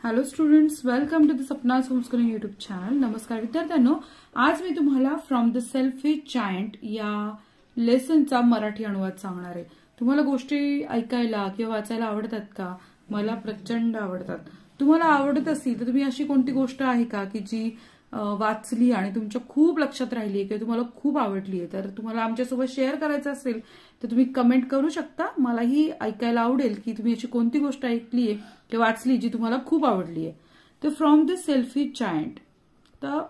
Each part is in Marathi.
Hello students, welcome to the Sapna's homeschooling YouTube channel. नमस्कार विद्यार्थ्यांनो, आज मी तुम्हाला फ्रॉम द सेल्फिश जायंट या लेसनचा मराठी अनुवाद सांगणार आहे. तुम्हाला गोष्टी ऐकायला किंवा वाचायला आवडतात का? मला प्रचंड आवडतात. तुम्हाला आवडत असेल तर तुम्ही अशी कोणती गोष्ट आहे का की जी वाचली आणि तुमच्या खूप लक्षात राहिली आहे किंवा तुम्हाला खूप आवडली आहे? तर तुम्हाला आमच्यासोबत शेअर करायचं असेल तर तुम्ही कमेंट करू शकता. मलाही ऐकायला आवडेल की तुम्ही अशी कोणती गोष्ट ऐकली आहे किंवा वाचली जी तुम्हाला खूप आवडली आहे. तर फ्रॉम द सेल्फिश जायंट, तर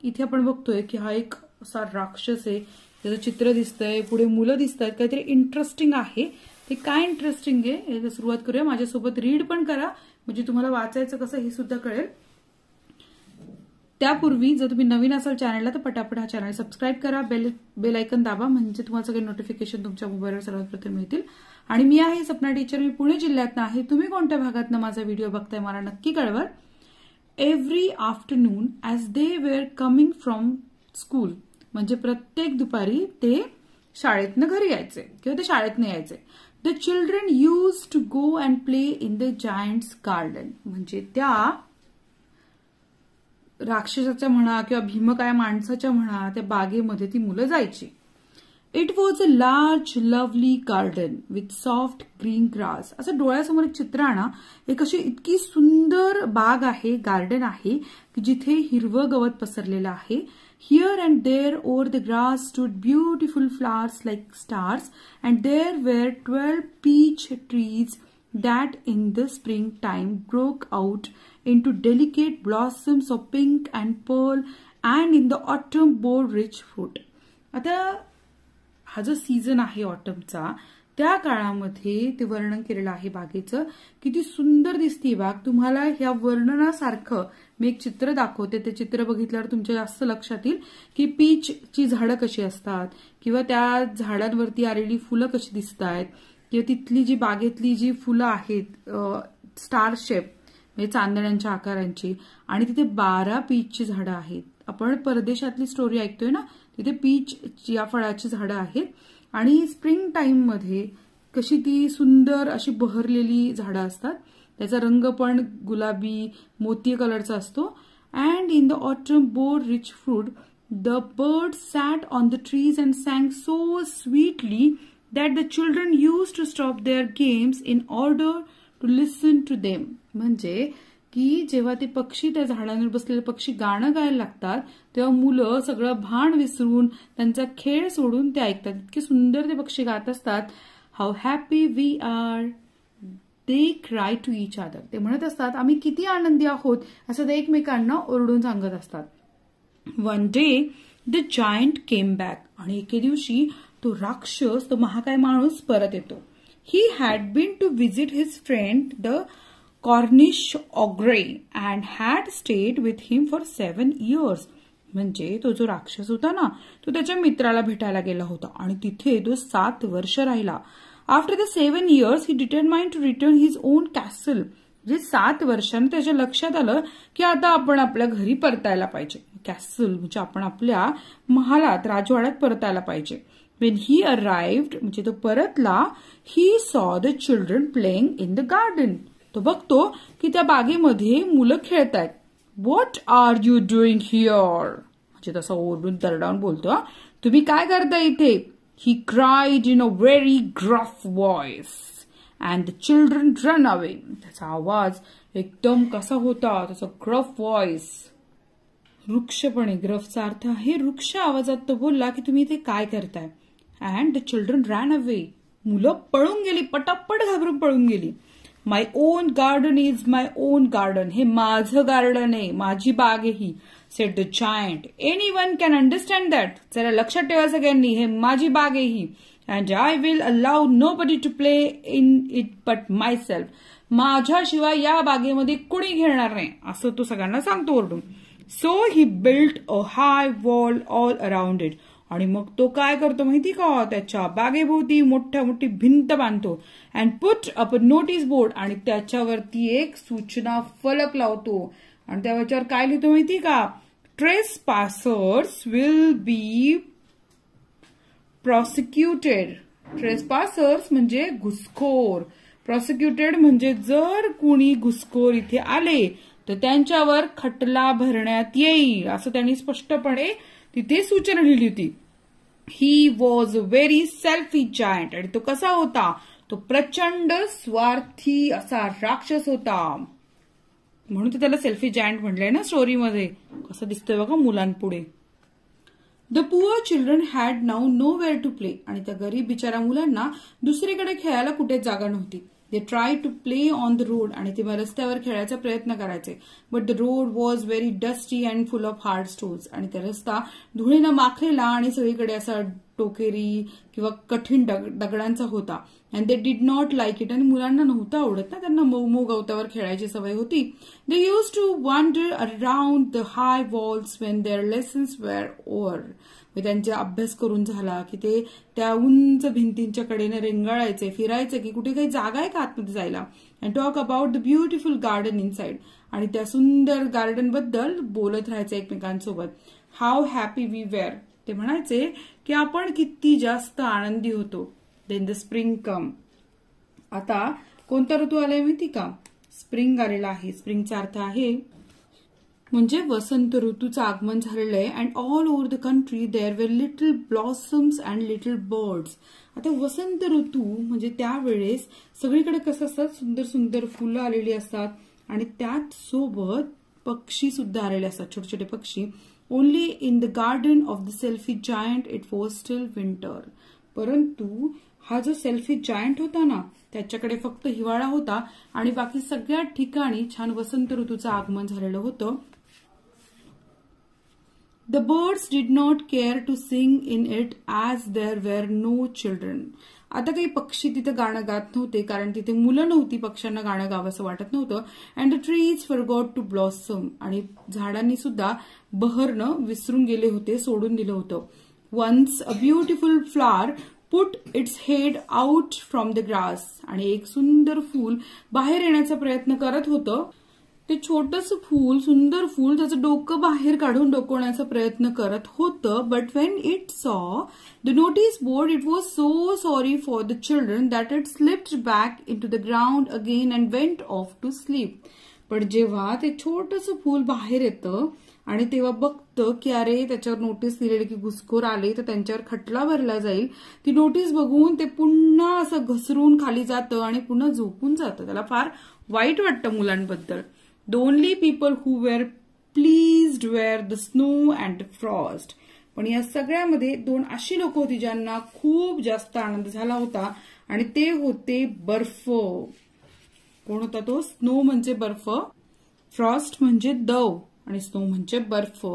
इथे आपण बघतोय की हा एक असा राक्षस आहे, त्याचं चित्र दिसतंय, पुढे मुलं दिसत आहेत, काहीतरी इंटरेस्टिंग आहे. ते काय इंटरेस्टिंग आहे याची सुरुवात करूया. माझ्यासोबत रीड पण करा म्हणजे तुम्हाला वाचायचं कसं हे सुद्धा कळेल. त्यापूर्वी जर तुम्ही नवीन असाल चॅनलला तर पटापट हा चॅनल सबस्क्राईब करा, बेल आयकन दाबा म्हणजे तुम्हाला सगळे नोटिफिकेशन तुमच्या मोबाईलवर सर्वात प्रथम मिळतील. आणि मी आहे सपना टीचर, मी पुणे जिल्ह्यातनं आहे. तुम्ही कोणत्या भागातनं माझा व्हिडिओ बघताय मला नक्की कळवा. Every afternoon as they were coming from school, म्हणजे प्रत्येक दुपारी ते शाळेतनं घरी यायचे किंवा ते शाळेतनं यायचे. The children use to go and play in the giant's garden, म्हणजे त्या राक्षसाच्या म्हणा किंवा भीमकाय माणसाच्या म्हणा त्या बागेमध्ये ती मुलं जायची. It was a large lovely garden with soft green grass. असं डोळ्यासमोर एक चित्र आणा. एक अशी इतकी सुंदर बाग आहे, गार्डन आहे की जिथे हिरवं गवत पसरलेलं आहे. Here and there over the grass stood beautiful flowers like stars and there were 12 peach trees that in the springtime broke out into delicate blossoms of pink and pearl and in the autumn bore rich fruit. आता हा जो सीझन आहे ऑटमचा, त्या काळामध्ये ते वर्णन केलेलं आहे बागेचं. किती सुंदर दिसते बाग. तुम्हाला ह्या वर्णनासारखं मी एक चित्र दाखवते. ते चित्र बघितल्यावर तुमच्या जास्त लक्षात येईल की पीचची झाडं कशी असतात किंवा त्या झाडांवरती आलेली फुलं कशी दिसत आहेत किंवा तिथली जी बागेतली जी फुलं आहेत स्टार शेप म्हणजे चांदण्यांच्या आकारांची, आणि तिथे 12 पीचची झाडं आहेत. आपण परदेशातली स्टोरी ऐकतोय ना, तिथे पीच या फळाची झाडं आहेत. आणि स्प्रिंग टाइम मध्ये कशी ती सुंदर अशी बहरलेली झाडं असतात. त्याचा रंग पण गुलाबी मोती कलरचा असतो. And in the autumn bore rich fruit, the bird sat on the trees and sang so sweetly that the children used to stop their games in order to listen to them. म्हणजे की जेव्हा ते पक्षी त्या झाडांवर बसलेले पक्षी गाणं गायला लागतात तेव्हा मुलं सगळं भान विसरून त्यांचा खेळ सोडून ते ऐकतात. इतके सुंदर ते पक्षी गात असतात. How happy we are they cry to each other. ते म्हणत असतात आम्ही किती आनंदी आहोत असं ते एकमेकांना ओरडून सांगत असतात. One day the giant came back, आणि एके दिवशी तो राक्षस, तो महाकाय माणूस परत येतो. He had been to visit his friend the Cornish ogre and had stayed with him for 7 years. म्हणजे तो जो राक्षस होता ना, तो त्याच्या मित्राला भेटायला गेला होता आणि तिथे तो 7 वर्ष राहिला. After the 7 years he determined to return his own castle. म्हणजे 7 वर्षांनी त्याच्या लक्षात आलं की आता आपण आपल्या घरी परतायला पाहिजे. कॅसल म्हणजे आपण आपल्या महालात, राजवाड्यात परतायला पाहिजे. When he arrived, म्हणजे तो परतला, he saw the children playing in the garden. तो बघतो की त्या बागेमध्ये मुलं खेळतायत. What are you doing here? म्हणजे तसा ओरडून दरडावून बोलतो, तुम्ही काय करता इथे? He cried in a very gruff voice and the children ran away. त्याचा आवाज एकदम कसा होता, त्याचा ग्रफ व्हॉइस, वृक्षपणे. ग्रफचा अर्थ आहे वृक्ष आवाजात तो बोलला की तुम्ही इथे काय करताय. And the children ran away. मुलं पळून गेली, पटापट घाबरून पळून गेली. My own garden is my own garden. हे माझं गार्डन आहे, माझी बाग आहे ही. Said the giant. Anyone can understand that. जरा लक्षात ठेवा सगळ्यांनी, हे माझी बाग आहे ही. And I will allow nobody to play in it but myself. माझ्याशिवाय या बागेमध्ये कुणी खेळणार नाही असं तो सगळ्यांना सांगतो ओरडून. So he built a high wall all around it. आणि मग तो काय करतो माहिती का, त्याच्या बागेभोवती मोठी भिंत बांधतो. And put up a notice board. आणि त्याच्यावरती एक सूचना फलक लावतो. आणि त्याच्यावर काय लिहितो माहिती का, trespassers will be prosecuted. Trespassers म्हणजे घुसखोर, प्रॉसिक्युटेड म्हणजे जर कुणी घुसखोर इथे आले तर त्यांच्यावर खटला भरण्यात येईल असं त्यांनी स्पष्टपणे तिथे सूचना लिहिली होती. He was a very selfish giant. आणि तो कसा होता? तो प्रचंड स्वार्थी असा राक्षस होता. म्हणून ते त्याला सेल्फिश जायंट म्हटलंय ना स्टोरीमध्ये. कसं दिसतंय बघा मुलांपुढे. The poor children had now nowhere to play. आणि त्या गरीब बिचारा मुलांना दुसरीकडे खेळायला कुठेच जागा नव्हती. They try to play on the road. आणि ते रस्त्यावर खेळायचा प्रयत्न करायचे. But the road was very dusty and full of hard stones. आणि त्या रस्ता धुळीनं माखलेला आणि सगळीकडे असा टोकेरी किंवा कठीण दगडांचा होता. And they did not like it. आणि मुलांना नव्हतं आवडत ना, त्यांना मऊ गवतावर खेळायची सवय होती. They used to wander around the high walls when their lessons were over. त्यांचा अभ्यास करून झाला की ते त्या उंच भिंतींच्या कडेने रेंगाळायचे, फिरायचे की कुठे काही जागा आहे का आतमध्ये जायला. And talk about the beautiful garden inside. आणि त्या सुंदर गार्डन बद्दल बोलत राहायचे एकमेकांसोबत. How happy we were. ते म्हणायचे की आपण किती जास्त आनंदी होतो. Then the spring come. आता कोणता ऋतू आलाय माहिती का? स्प्रिंग आलेला आहे. स्प्रिंगचा अर्थ आहे म्हणजे वसंत ऋतूचं आगमन झालेलं आहे. And all over the country there were little blossoms and little birds. आता वसंत ऋतू म्हणजे त्यावेळेस सगळीकडे कसं असतात, सुंदर सुंदर फुलं आलेली असतात आणि त्यात सोबत पक्षी सुद्धा आलेले असतात, छोटे छोटे पक्षी. Only in the garden of the selfish giant it was steel winter. परंतु हा जो सेल्फिश जायंट होता ना त्याच्याकडे फक्त हिवाळा होता आणि बाकी सगळ्या ठिकाणी छान वसंत ऋतूचं आगमन झालेलं होतं. The birds did not care to sing in it as there were no children. आता काही पक्षी तिथे गाणं गात नव्हते कारण तिथे मुलं नव्हती, पक्ष्यांना गाणं गावंसं वाटत नव्हतं. And the trees forgot to blossom. आणि झाडांनी सुद्धा बहरणं विसरून गेले होते, सोडून दिलं होतं. Once a beautiful flower put its head out from the grass. आणि एक सुंदर फूल बाहेर येण्याचा प्रयत्न करत होतं. ते छोटंसं फूल, सुंदर फूल त्याचं डोकं बाहेर काढून डोकवण्याचा प्रयत्न करत होतं. But when it saw the notice board it was so sorry for the children that it slipped back in to the ground again and went off to sleep. पण जेव्हा ते छोटंसं फूल बाहेर येतं आणि तेव्हा बघतं की अरे त्याच्यावर नोटीस दिलेली की घुसखोर आले तर त्यांच्यावर खटला भरला जाईल, ती नोटीस बघून ते पुन्हा असं घसरून खाली जातं आणि पुन्हा झोपून जातं. त्याला फार वाईट वाटतं मुलांबद्दल. The only people who were pleased were the snow and frost. पण या सगळ्यामध्ये दोन अशी लोक होती ज्यांना खूप जास्त आनंद झाला होता आणि ते होते बर्फ. कोण होता तो? स्नो म्हणजे बर्फ, फ्रॉस्ट म्हणजे दव आणि स्नो म्हणजे बर्फ.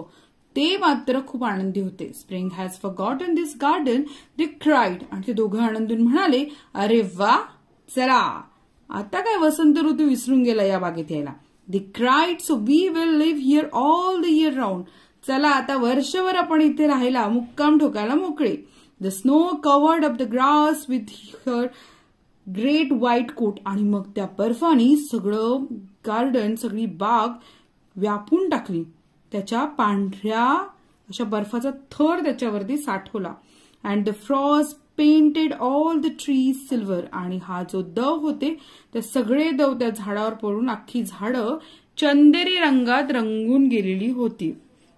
ते मात्र खूप आनंदी होते. Spring has forgotten this garden they cried. आणि ते दोघं आनंदून म्हणाले, अरे वा, चला आता काय वसंत ऋतू विसरून गेला या बागेत यायला. They cried, so we will live here all the year round. चला आता वर्षभर आपण इथे राहायला, मुक्काम ठोकायला मोकळे. The snow covered up the grass with her great white coat. आणि मग त्या बर्फाने सगळं गार्डन, सगळी बाग व्यापून टाकली. त्याच्या पांढऱ्या अशा बर्फाचा थर त्याच्यावरती साठवला. And the frost painted all the trees silver. आणि हा जो दव होते ते सगळे दव त्या झाडावर पडून अख्खी झाडं चंदेरी रंगात रंगून गेलेली होती.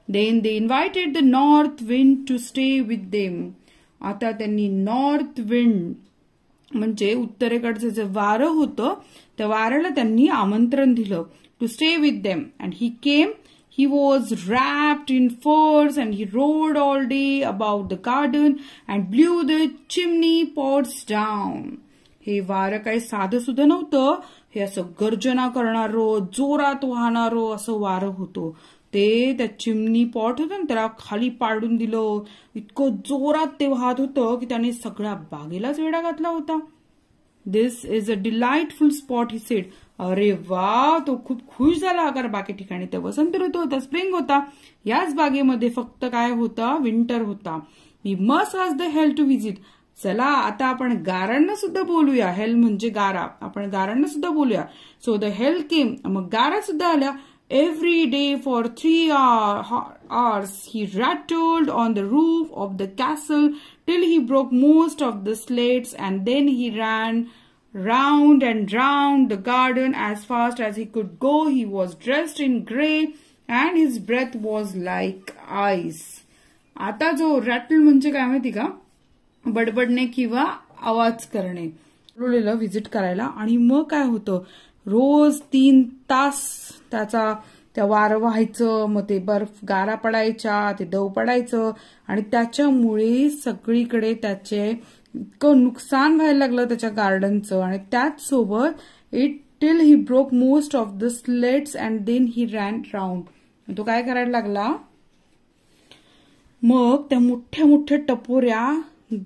Then they invited the north wind to stay with them. आता त्यांनी नॉर्थ विंड म्हणजे उत्तरेकडचं जे वारं होतं त्या वाऱ्याला त्यांनी आमंत्रण दिलं to stay with them. And he came. He was wrapped in furs and he rode all day about the garden and blew the chimney pots down. हे वारं काही साधं सुद्धा नव्हतं. हे असं गर्जना करणारं, जोरात वाहणारं असं वारं होतं. ते त्या चिमनी पॉट होतं ना त्याला खाली पाडून दिलं. इतकं जोरात ते वाहत होतं की त्याने सगळ्या बागेलाच वेढा घातला होता. This is a delightful spot, he said. अरे वा, तो खूप खुश झाला. अगर बाकी ठिकाणी ते वसंत ऋतू होता, स्प्रिंग होता, याच बागेमध्ये फक्त काय होता? विंटर होता. We must ask the hail to visit. चला आता आपण गारांना सुद्धा बोलूया. हेल म्हणजे गारा, आपण गारांना सुद्धा बोलूया. सो द हेल केम. मग गारा सुद्धा आल्या. Every day for 3 hours he rattled on the roof of the castle till he broke most of the slates and then he ran round and round the garden as fast as he could go. He was dressed in grey and his breath was like ice. आता जो रॅटल म्हणजे काय माहिती का, बडबडणे किंवा आवाज करणे. व्हिजिट करायला आणि मग काय होतं, रोज 3 तास त्या वारं व्हायचं, मग ते बर्फ गारा पडायच्या, ते दव पडायचं आणि त्याच्यामुळे सगळीकडे त्याचे इतकं नुकसान व्हायला लागलं त्याच्या गार्डनचं. आणि त्याच सोबत it till he broke most of the slates and then he ran round. तो काय करायला लागला, मग त्या मोठ्या मोठ्या टपोऱ्या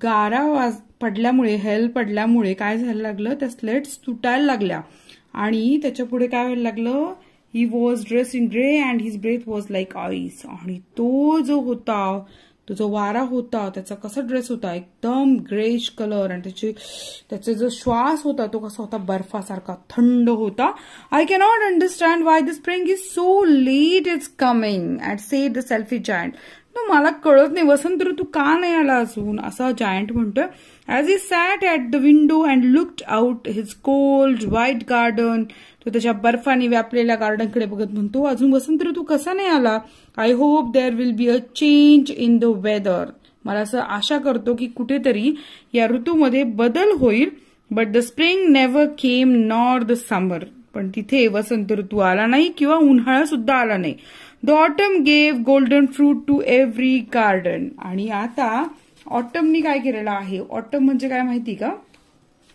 गारा पडल्यामुळे, हेल पडल्यामुळे काय झालं लागलं, त्या स्लेट्स तुटायला लागल्या. आणि त्याच्या पुढे काय व्हायला लागलं, he was dress in grey and his breath was like ice. आणि तो जो होता, तो जो वारा होता, त्याचा कसा ड्रेस होता, एकदम ग्रेश कलर. आणि त्याचा जो श्वास होता तो कसा होता, बर्फासारखा थंड होता. I cannot understand Y the spring is so let is coming at sed the selfie giant. मला कळत नाही वसंत ऋतू का नाही आला अजून, असा जायंट म्हणतोय. As he sat at the window and looked out his cold white garden. तो त्याच्या बर्फाने व्यापलेल्या गार्डनकडे बघत म्हणतो, अजून वसंत ऋतू कसा नाही आला. I hope there will be a change in the weather. मला असं आशा करतो की कुठेतरी या ऋतूमध्ये बदल होईल. But the spring never came nor the summer. पण तिथे वसंत ऋतू आला नाही किंवा उन्हाळा सुद्धा आला नाही. The autumn gave golden fruit to every garden. आणि आता ऑटमनी काय केलेलं आहे, ऑटम म्हणजे काय माहिती का,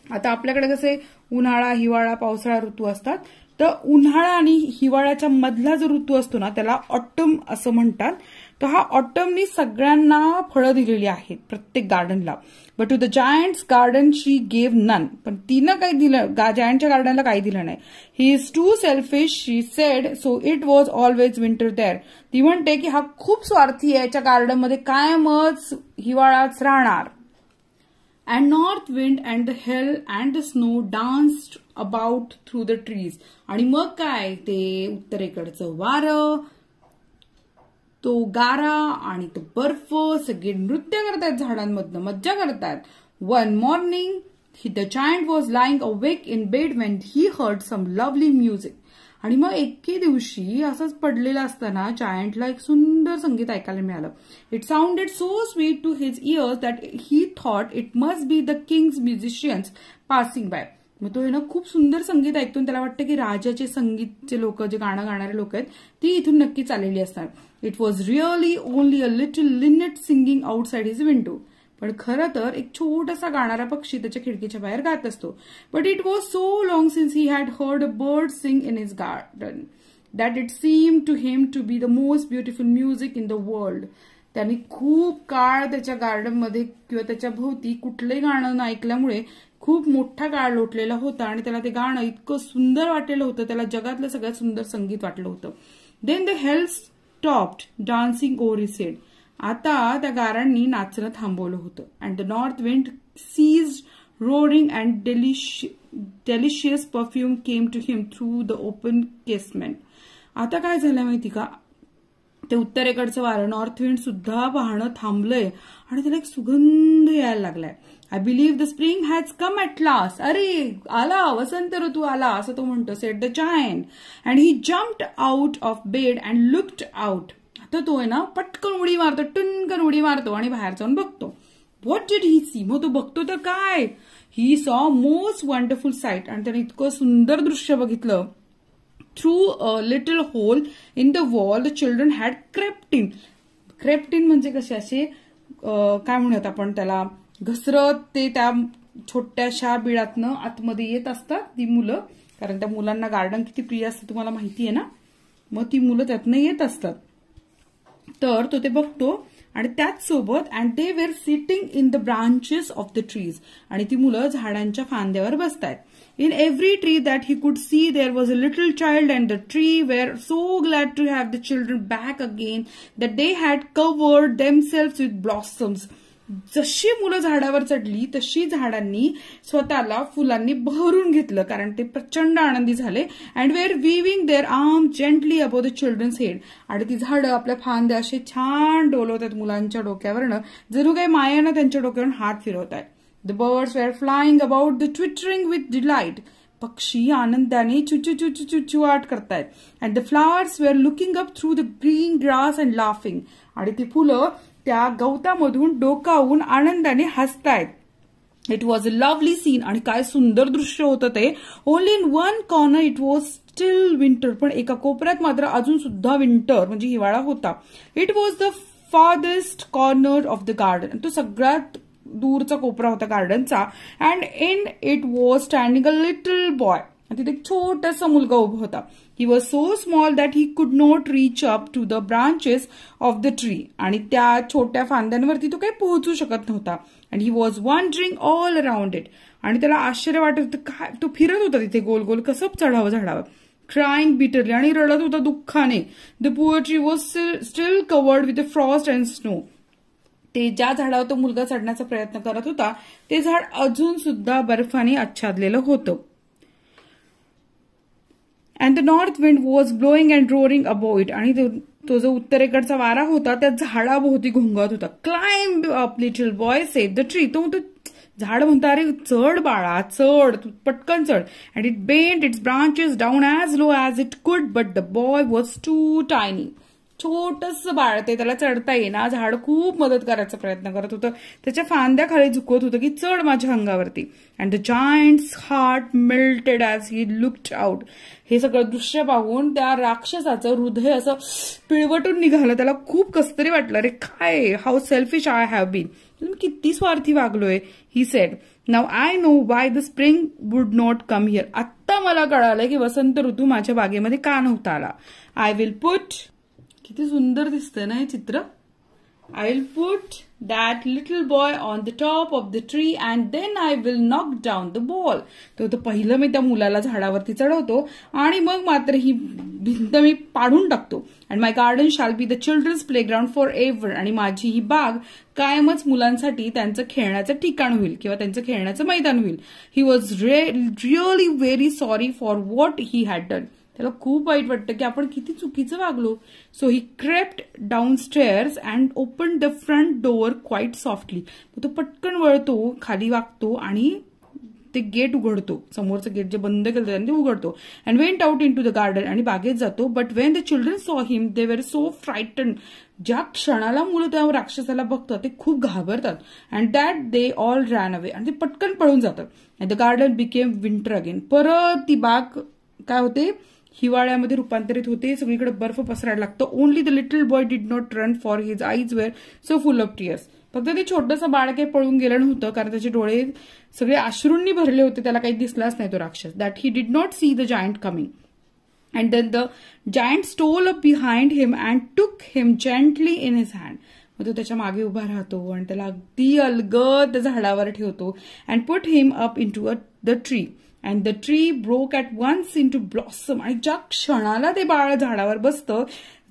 आता आपल्याकडे कसे उन्हाळा, हिवाळा, पावसाळा ऋतू असतात, तर उन्हाळा आणि हिवाळ्याच्या मधला जो ऋतू असतो ना त्याला ऑटम असं म्हणतात. तर हा ऑटमनी सगळ्यांना फळं दिलेली आहेत, प्रत्येक गार्डनला. But to the giant's garden she gave none. पण तिनं काही दिलं, जायंटच्या गार्डनला काही दिलं नाही. He is too selfish she said, so it was always winter there. ती म्हणते की हा खूप स्वार्थी आहे, याच्या गार्डनमध्ये कायमच हिवाळाच राहणार. And north wind and the hail and the snow danced about through the trees. आणि मग काय, ते उत्तरेकडचं वारं, तो गारा आणि तो बर्फ सगळे नृत्य करतात झाडांमधनं, मज्जा करतात. One morning the giant was lying awake in bed when he heard some lovely music. आणि मग एके दिवशी असंच पडलेलं असताना जायंटला एक सुंदर संगीत ऐकायला मिळालं. It sounded so sweet to his ears that he thought it must be the king's musicians passing by. मग तो ना खूप सुंदर संगीत ऐकतो आणि त्याला वाटतं की राजाचे संगीतचे लोक, जे गाणं गाणारे लोक आहेत, ती इथून नक्की चाललेली असतात. It was really only a little Lynette singing outside his window. पण खरं तर एक छोटासा गाणारा पक्षी त्याच्या खिडकीच्या बाहेर गात असतो. But it was so long since he had heard a bird sing in his garden that it seem to him to be the most beautiful music in the world. त्यांनी खूप काळ त्याच्या गार्डनमध्ये किंवा त्याच्या भोवती कुठलंही गाणं न ऐकल्यामुळे खूप मोठा काळ लोटलेला होता आणि त्याला ते गाणं इतकं सुंदर वाटलेलं होतं, त्याला जगातलं सगळ्यात सुंदर संगीत वाटलं होतं. Then the hail stopped dancing over his head. आता त्या गारांनी नाचणं थांबवलं होतं. And the north wind ceased roaring and delicious perfume came to him through the open casement. आता काय झालं माहिती का, ते उत्तरेकडचं वारं, नॉर्थ विंड सुद्धा वाहणं थांबलंय आणि त्याला एक सुगंध यायला लागलाय. I believe the spring has come at last. अरे आला, वसंत ऋतू आला, असं तो म्हणतो, sed the giant. And he jumped out of bed and looked out. आता तो आहे ना पटकन उडी मारतो, टुनकन उडी मारतो आणि बाहेर जाऊन बघतो. What did he see. मग तो बघतो तर काय, he saw most wonderful site. आणि त्याने इतकं सुंदर दृश्य बघितलं. Through a little hole in the wall the children had crept in. Crept in म्हणजे कसे असे काय म्हणत आपण त्याला, घसरत ते त्या छोट्याशा बिळातनं आतमध्ये येत असतात ती मुलं, कारण त्या मुलांना गार्डन किती प्रिय असतं तुम्हाला माहिती आहे ना. मग ती मुलं त्यातनं येत असतात. तर तो ते बघतो आणि त्याच सोबत and they were sitting in the branches of the trees. आणि ती मुलं झाडांच्या फांद्यावर बसतायत. In every tree that he could see there was a little child and the tree were so glad to have the children back again that they had covered themselves with blossoms. जशी मुलं झाडावर चढली तशी झाडांनी स्वतःला फुलांनी भरून घेतलं, कारण ते प्रचंड आनंदी झाले. And were waving their arm gently above the children's head. आणि ती झाडं आपल्या फांद्या असे छान डोलवतात मुलांच्या डोक्यावरनं, जणू काही मायानं त्यांच्या डोक्यावरून हात फिरवत आहेत. The birds were flying about, the twittering with delight. पक्षी आनंदाने चुचुचुचुचुचुआट करतायत. And the flowers were looking up through the green grass and laughing. आणि ती फुलं त्या गवतामधून डोकावून आनंदाने हसतायत. It was a lovely scene. आणि काय सुंदर दृश्य होतं ते. Only in one corner it was still winter. पण एका कोपऱ्यात मात्र अजून सुद्धा विंटर म्हणजे हिवाळा होता. It was the farthest corner of the garden. तो सगळ्यात दूरचा कोपरा होता गार्डनचा. And in it was standing a little boy. तिथे एक छोटासा मुलगा उभा होता. He was so small that he could not reach up to the branches of the tree. आणि त्या छोट्या फांद्यांवरती तो काही पोहोचू शकत नव्हता. And he was wandering all around it. आणि त्याला आश्चर्य वाटत होतं काय तो फिरत होता तिथे गोल गोल कसं चढावं झाडावर. क्राईंग बिटरली आणि रडत होता दुःखाने. The poor tree was still covered with frost and snow. ते ज्या झाडावर तो मुलगा चढण्याचा प्रयत्न करत होता ते झाड अजून सुद्धा बर्फाने आच्छादलेलं होतं. And the north wind was blowing and roaring above it. आणि तो जो उत्तरेकडचा वारा होता त्या झाडाभोवती घोंगत होता. Climb up little boy sed the tree. तो झाड म्हणतो अरे चढ बाळा चढ तू पटकन चढ. And it bent its branches down as low as it could but the boy was too tiny. छोटस बाळ ते त्याला चढता येईना. झाड खूप मदत करायचा प्रयत्न करत होतं. त्याच्या फांद्या खाली झुकवत होतं की चढ माझ्या अंगावरती. And the giants heart melted as he looked out. हे सगळं दृश्य पाहून त्या राक्षसाचं हृदय असं पिळवटून निघालं. त्याला खूप कसतरी वाटलं. अरे काय how selfish I have been. मी किती स्वार्थी वागलोय. He said now I know why the spring would not come here. आत्ता मला कळालं की वसंत ऋतू माझ्या बागेमध्ये का नव्हता आला. I will put. किती सुंदर दिसतंय ना हे चित्र. I will put that little boy on the top of the tree and then I will knock down the ball. तर पहिलं मी त्या मुलाला झाडावरती चढवतो आणि मग मात्र ही भिंत मी पाडून टाकतो. And my garden shall be the children's playground for ever. आणि माझी ही बाग कायमच मुलांसाठी त्यांचं खेळण्याचं ठिकाण होईल किंवा त्यांचं खेळण्याचं मैदान होईल. He was really very sorry for what he had done. त्याला खूप वाईट वाटतं की आपण किती चुकीचं वागलो. So he crept down stairs and open the front door quite softly. तो पटकन वळतो खाली वागतो आणि ते गेट उघडतो. समोरचं गेट जे बंद केलं त्याने ते उघडतो. And went out in to the garden. आणि बागेत जातो. बट वेन द चिल्ड्रन सॉ him they were so frightened. ज्या क्षणाला मुलं त्या राक्षसाला बघतात ते खूप घाबरतात. And that they all ran away. आणि ते पटकन पळून जातात. And the garden became winter again. परत ती बाग काय होते हिवाळ्यामध्ये रूपांतरित होते. सगळीकडे बर्फ पसरायला लागतं. Only the little boy did not run for his eyes were so full of tears. फक्त ते छोटंसं बाळ काही पळून गेलं नव्हतं कारण त्याचे डोळे सगळे अश्रूंनी भरले होते. त्याला काही दिसलाच नाही तो राक्षस. That he did not see the giant coming. And then the giant stole up behind him and took him gently in his hand. मग तो त्याच्या मागे उभा राहतो आणि त्याला अगदी अलगद झाडावर ठेवतो. And put him up in to the tree. And the tree broke at once into blossom. आणि ज्या क्षणाला ते बाळ झाडावर बसतं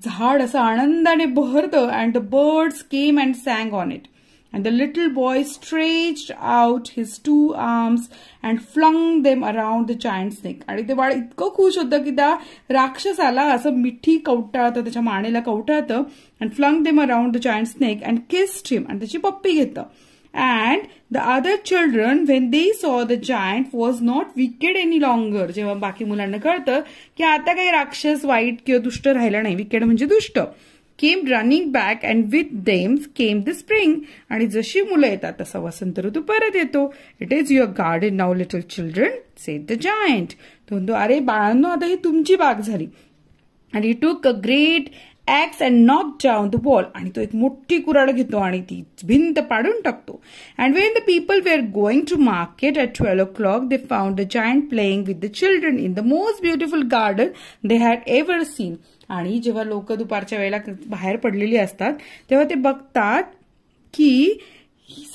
झाड असं आनंदाने बहरतं. And the birds came and sang on it. And the little boy stretched out his 2 arms and flung them around the giant snake. आणि ते बाळ इतकं खुश होतं की त्या राक्षसाला असं मिठी कवटाळतं त्याच्या मानेला कवटाळतं. And flung them around the giant snake and kissed him. आणि त्याची पप्पी घेतं. And the other children, when they saw the giant was not wicked any longer. जेव्हा बाकी मुलांना कळतं की आता काही राक्षस वाईट किंवा दुष्ट राहिला नाही. विकेड म्हणजे दुष्ट. came running back and with them came the spring. आणि जशी मुलं येतात तसा वसंत ऋतू परत येतो. It is your garden now little children, said the giant. तो म्हणतो अरे बाळांनो आता ही तुमची बाग झाली. And he took a great axe and knocked down the wall. आणि तो एक मोठी कुऱ्हाड घेतो आणि ती भिंत पाडून टाकतो. And when the people were going to market at 12 o'clock, they found the giant playing with the children in the most beautiful garden they had ever seen. आणि जेव्हा लोक दुपारच्या वेळेला बाहेर पडलेली असतात तेव्हा ते बघतात की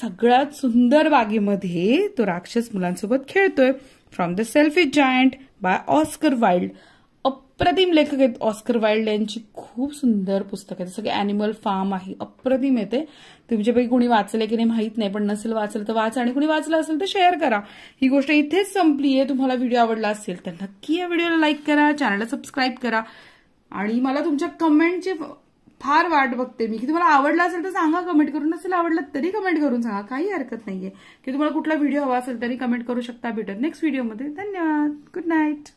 सगळ्यात सुंदर बागेमध्ये तो राक्षस मुलांसोबत खेळतोय. From the selfish giant by Oscar Wilde. अप्रतिम लेखक आहेत ऑस्कर वाइल्ड यांची खूप सुंदर पुस्तक आहेत. सगळे अॅनिमल फार्म आहे. अप्रतिम येते. तुमच्यापैकी कोणी वाचले की नाही माहित नाही पण नसेल वाचलं तर वाचा आणि कोणी वाचलं असेल तर शेअर करा. ही गोष्ट इथेच संपली आहे. तुम्हाला व्हिडिओ आवडला असेल तर नक्की या व्हिडिओला लाईक करा, चॅनलला सबस्क्राईब करा आणि मला तुमच्या कमेंटचे फार वाट बघते मी की तुम्हाला आवडला असेल तर सांगा कमेंट करून, नसेल आवडलं तरी कमेंट करून सांगा, काही हरकत नाहीये. की तुम्हाला कुठला व्हिडिओ हवा असेल तरी कमेंट करू शकता. भेटत नेक्स्ट व्हिडिओमध्ये. धन्यवाद. Good night.